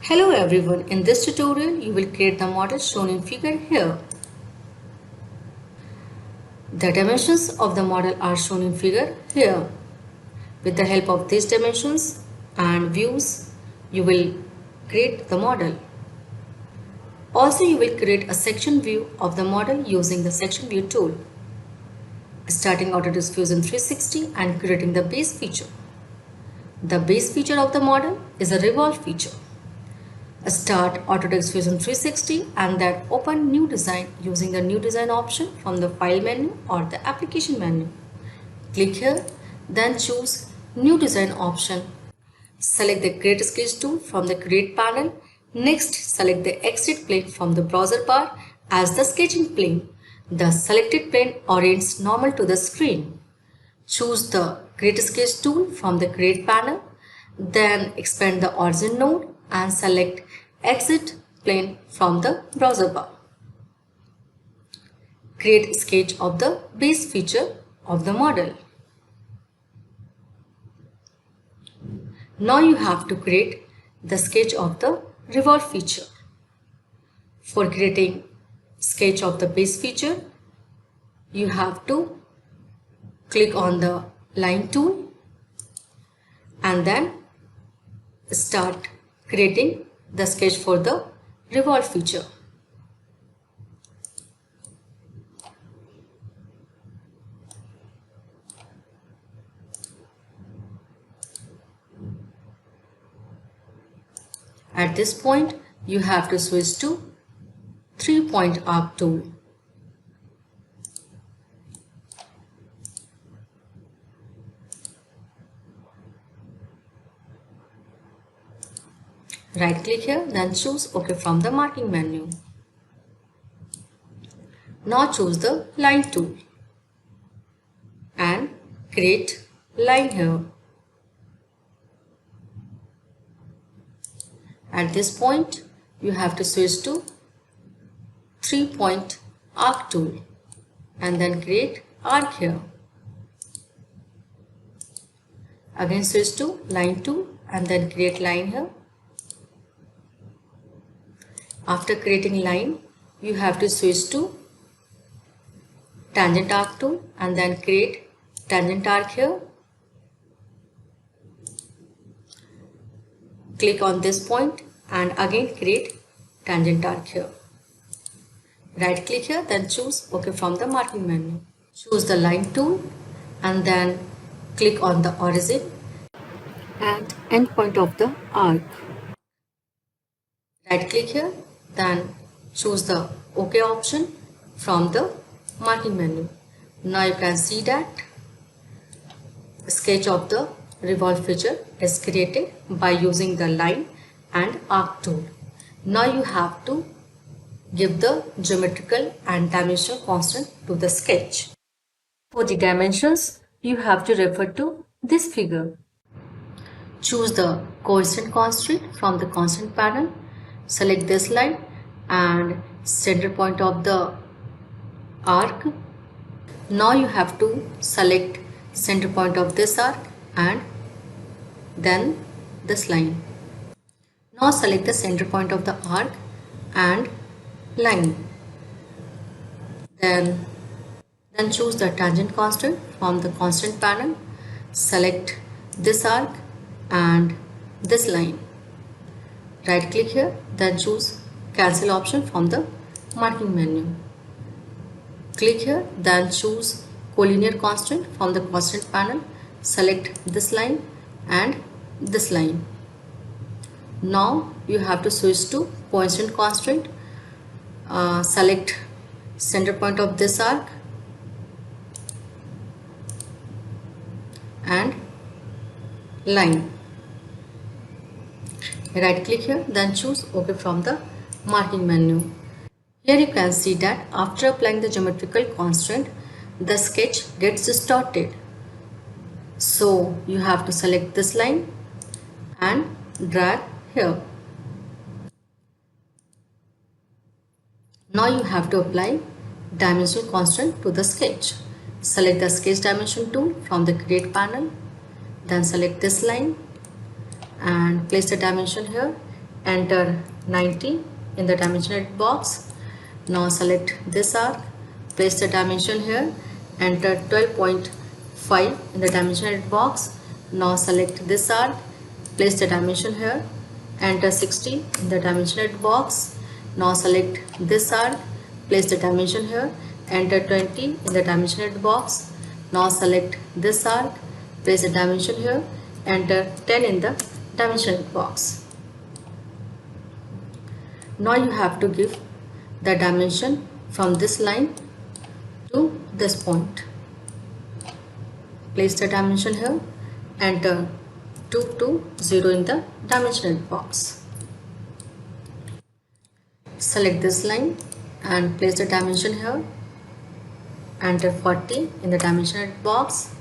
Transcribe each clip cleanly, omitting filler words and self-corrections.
Hello everyone, in this tutorial you will create the model shown in figure here. The dimensions of the model are shown in figure here. With the help of these dimensions and views, you will create the model. Also you will create a section view of the model using the section view tool. Starting Autodesk Fusion 360 and creating the base feature. The base feature of the model is a revolve feature. Start Autodesk Fusion 360 and then open New Design using the New Design option from the File menu or the Application menu. Click here, then choose New Design option. Select the Create Sketch tool from the Create panel. Next, select the Extrude plane from the browser bar as the sketching plane. The selected plane orients normal to the screen. Choose the Create Sketch tool from the Create panel. Then expand the origin node and select Exit plane from the browser bar. Create a sketch of the base feature of the model. Now you have to create the sketch of the Revolve feature. For creating sketch of the base feature, you have to click on the line tool and then start creating the sketch for the Revolve feature. At this point, you have to switch to 3-point arc tool. Right click here, then choose OK from the marking menu. Now choose the line tool and create line here. At this point, you have to switch to 3-point arc tool and then create arc here. Again switch to line tool and then create line here. After creating line, you have to switch to tangent arc tool and then create tangent arc here. Click on this point and again create tangent arc here. Right click here, then choose OK from the marking menu. Choose the line tool and then click on the origin and end point of the arc. Right click here, then choose the OK option from the marking menu. Now you can see that sketch of the Revolve feature is created by using the line and arc tool. Now you have to give the geometrical and dimensional constant to the sketch. For the dimensions, you have to refer to this figure. Choose the coincident constraint from the constraint panel. Select this line and center point of the arc. Now you have to select center point of this arc and then this line. Now select the center point of the arc and line. Then choose the tangent constant from the constant panel. Select this arc and this line. Right click here, then choose cancel option from the marking menu. Click here, then choose collinear constant from the constant panel. Select this line and this line. Now you have to switch to coincident constraint. Select center point of this arc and line. Right click here, then choose OK from the marking menu. Here you can see that after applying the geometrical constraint, the sketch gets distorted. So you have to select this line and drag here. Now you have to apply dimension constant to the sketch. Select the sketch dimension tool from the create panel. Then select this line and place the dimension here enter 90 in the dimension edit box. Now select this arc, place the dimension here, enter 12.5 in the dimension edit box. Now select this arc, place the dimension here, enter 60 in the dimension edit box. Now select this arc, place the dimension here, enter 20 in the dimension edit box. Now select this arc, place the dimension here, enter 10 in the dimension edit box. Now you have to give the dimension from this line to this point. Place the dimension here, enter 220 in the dimension edit box. Select this line and place the dimension here, enter 40 in the dimension edit box.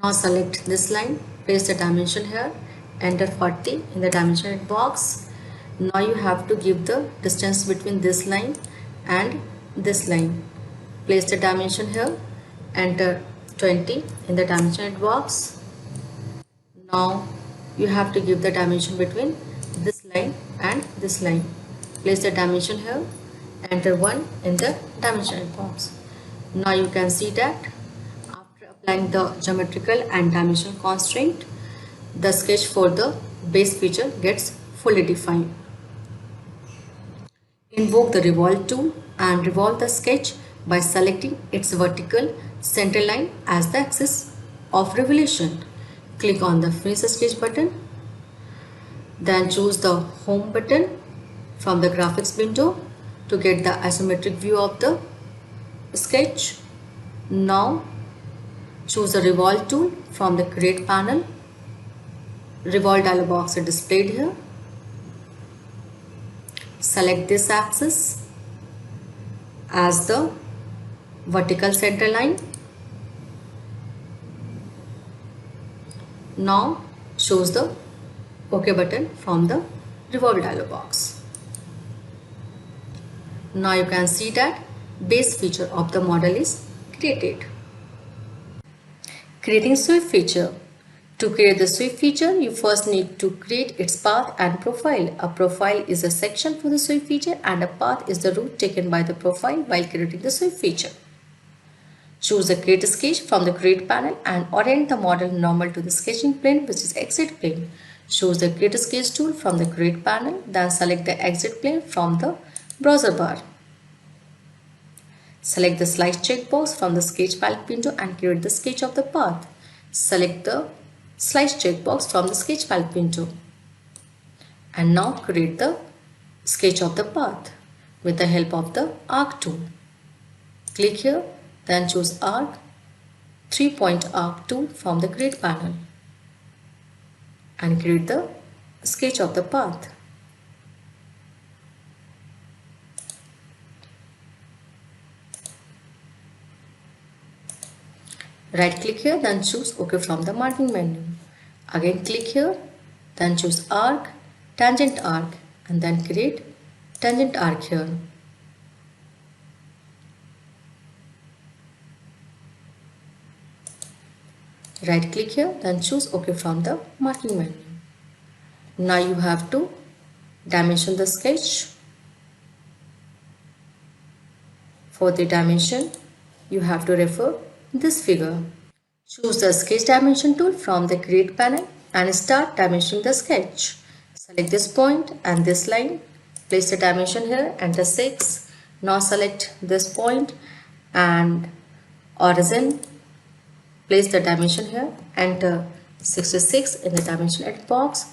Now select this line, place the dimension here, enter 40 in the dimension edit box. Now you have to give the distance between this line and this line. Place the dimension here, enter 20 in the dimension edit box. Now you have to give the dimension between this line and this line. Place the dimension here, enter 1 in the dimension edit box. Now you can see that after applying the geometrical and dimensional constraint, the sketch for the base feature gets fully defined. Invoke the Revolve tool and revolve the sketch by selecting its vertical center line as the axis of revolution. Click on the Finish the Sketch button. Then choose the Home button from the graphics window to get the isometric view of the sketch. Now choose the Revolve tool from the Create panel. Revolve dialog box is displayed here. Select this axis as the vertical center line. Now choose the OK button from the Revolve dialog box. Now you can see that base feature of the model is created. Creating sweep feature. To create the sweep feature, you first need to create its path and profile. A profile is a section for the sweep feature and a path is the route taken by the profile while creating the sweep feature. Choose the Create Sketch from the Create panel and orient the model normal to the sketching plane, which is exit plane. Choose the Create Sketch tool from the Create panel, then select the exit plane from the browser bar. Select the Slice checkbox from the Sketch palette window and create the sketch of the path. Select the Slice checkbox from the Sketch palette window. And now create the sketch of the path with the help of the Arc tool. Click here, then choose Arc, 3-point Arc tool from the Create panel and create the sketch of the path. Right click here, then choose OK from the marking menu. Again click here, then choose Arc, Tangent Arc and then create Tangent Arc here. Right click here, then choose OK from the marking menu. Now you have to dimension the sketch. For the dimension, you have to refer this figure. Choose the Sketch Dimension tool from the Create panel and start dimensioning the sketch. Select this point and this line. Place the dimension here, enter 6. Now select this point and origin. Place the dimension here, enter 66 in the dimension edit box.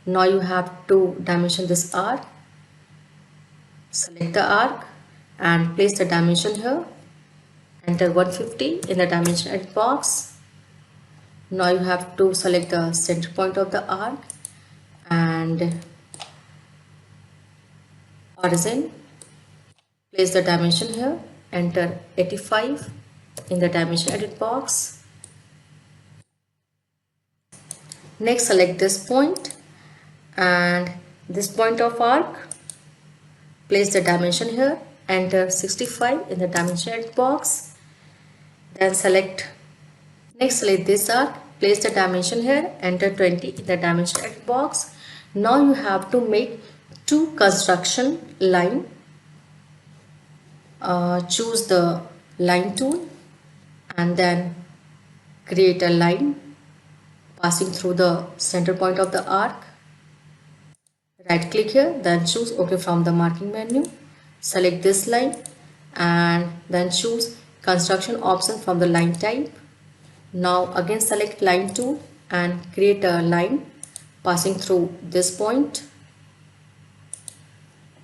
Now you have to dimension this arc. Select the arc and place the dimension here. Enter 150 in the dimension edit box. Now you have to select the center point of the arc and origin. Place the dimension here. Enter 85 in the dimension edit box. Next select this point and this point of arc. Place the dimension here. Enter 65 in the dimension edit box. Then select this arc, place the dimension here, enter 20 in the dimension edit box. Now you have to make To construction line, choose the line tool and then create a line passing through the center point of the arc. Right click here, then choose OK from the marking menu. Select this line and then choose construction option from the line type. Now again select line tool and create a line passing through this point.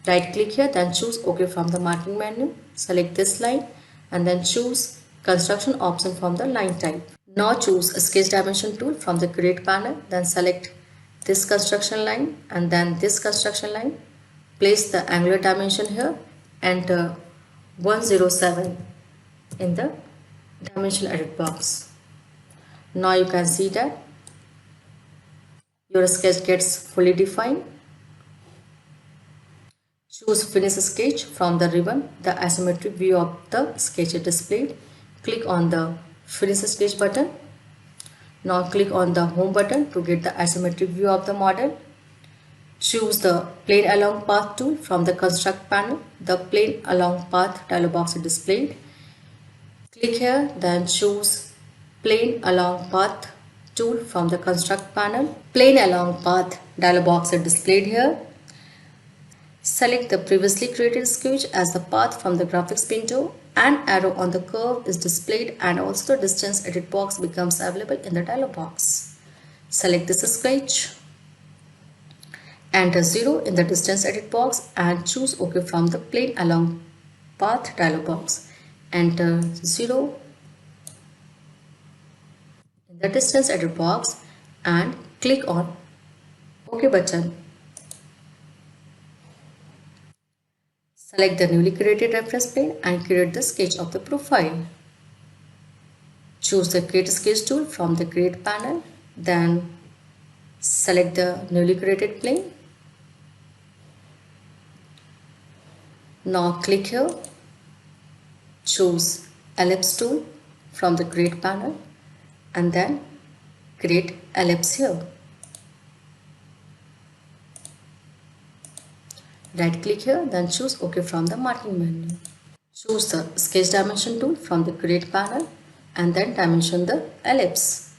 Right click here, then choose OK from the marking menu. Select this line and then choose construction option from the line type. Now choose a sketch dimension tool from the create panel, then select this construction line and then this construction line. Place the angular dimension here, enter 107 in the dimension edit box. Now you can see that your sketch gets fully defined. Choose finish sketch from the ribbon. The isometric view of the sketch is displayed. Click on the finish sketch button. Now click on the home button to get the isometric view of the model. Choose the plane along path tool from the construct panel. The plane along path dialog box is displayed. Click here, then choose plane along path tool from the construct panel. Plane along path dialog box is displayed here. Select the previously created sketch as the path from the graphics window. An arrow on the curve is displayed and also the distance edit box becomes available in the dialog box. Select this sketch. Enter 0 in the distance edit box and choose OK from the plane along path dialog box. Enter 0 in the distance edit box and click on OK button. Select the newly created reference plane and create the sketch of the profile. Choose the create sketch tool from the create panel, then select the newly created plane. Now click here, choose ellipse tool from the create panel and then create ellipse here. Right click here, then choose OK from the marking menu. Choose the sketch dimension tool from the create panel and then dimension the ellipse.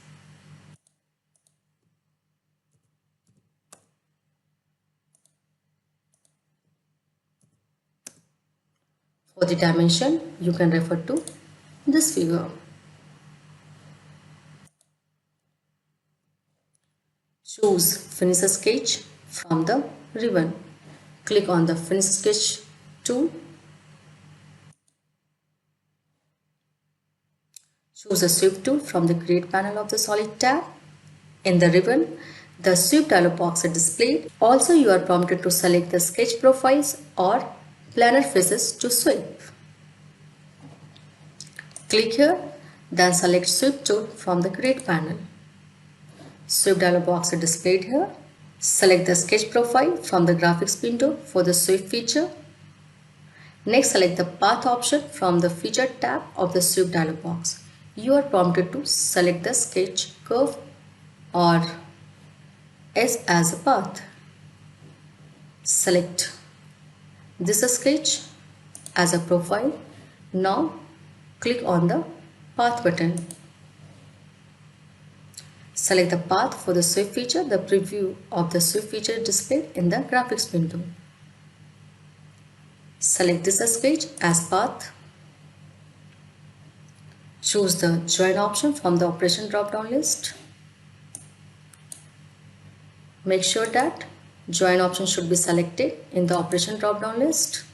For the dimension, you can refer to this figure. Choose finish sketch from the ribbon. Click on the finish sketch tool. Choose the sweep tool from the create panel of the solid tab. In the ribbon, the sweep dialog box is displayed. Also, you are prompted to select the sketch profiles or planar faces to sweep. Click here, then select sweep tool from the create panel. Sweep dialog box is displayed here. Select the sketch profile from the graphics window for the sweep feature. Next, select the path option from the feature tab of the sweep dialog box. You are prompted to select the sketch curve or S as a path. Select this sketch as a profile. Now click on the path button. Select the path for the sweep feature. The preview of the sweep feature is displayed in the graphics window. Select this sketch as path. Choose the join option from the operation drop-down list. Make sure that join option should be selected in the operation drop-down list.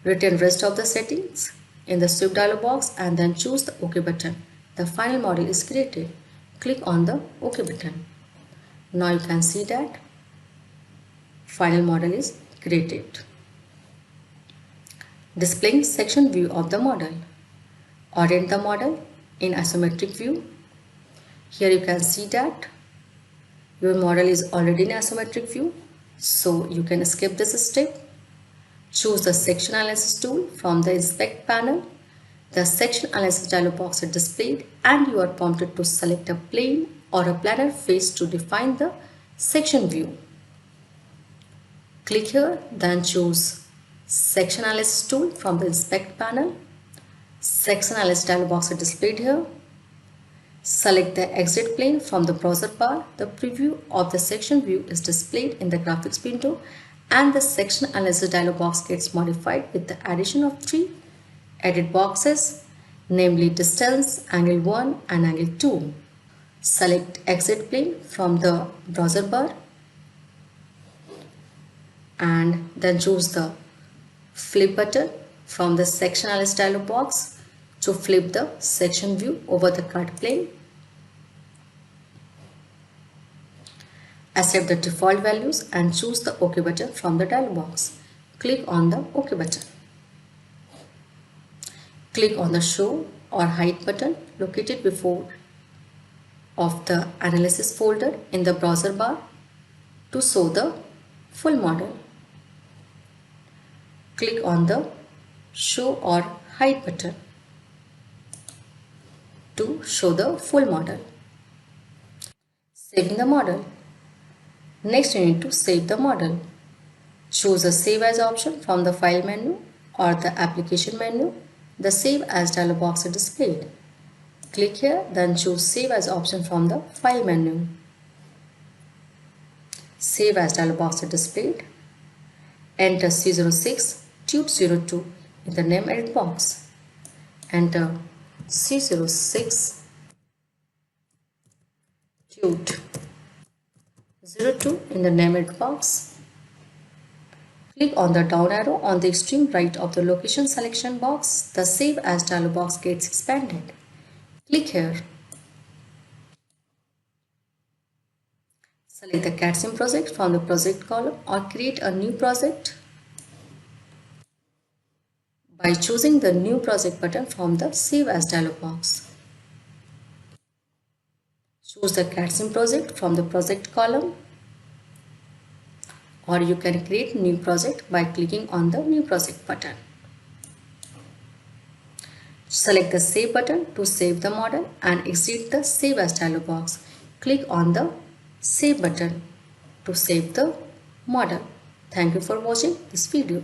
Retain rest of the settings in the sweep dialog box and then choose the OK button. The final model is created. Click on the OK button. Now you can see that final model is created. Displaying section view of the model. Orient the model in isometric view. Here you can see that your model is already in isometric view, so you can skip this step. Choose the section analysis tool from the inspect panel. The section analysis dialog box is displayed and you are prompted to select a plane or a planar face to define the section view. Click here, then choose Section Analysis tool from the Inspect panel. Section Analysis dialog box is displayed here. Select the exit plane from the browser bar. The preview of the section view is displayed in the graphics window, and the section analysis dialog box gets modified with the addition of 3 edit boxes, namely distance, angle 1 and angle 2. Select exit plane from the browser bar and then choose the flip button from the section analysis dialog box to flip the section view over the cut plane. Accept the default values and choose the OK button from the dialog box. Click on the OK button. Click on the Show or Hide button located before of the Analysis folder in the browser bar to show the full model. Click on the Show or Hide button to show the full model. Saving the model. Next, you need to save the model. Choose the Save As option from the File menu or the Application menu. The Save As dialog box is displayed. Click here, then choose Save As option from the File menu. Save As dialog box is displayed. Enter C06 Tube 02 in the name edit box. Enter C06 Tube 02 in the name edit box. Click on the down arrow on the extreme right of the location selection box. The Save As dialog box gets expanded. Click here. Select the CAD sim project from the project column or create a new project by choosing the New Project button from the Save As dialog box. Choose the CAD sim project from the project column, or you can create new project by clicking on the New Project button. Select the Save button to save the model and exit the Save As dialog box. Click on the Save button to save the model. Thank you for watching this video.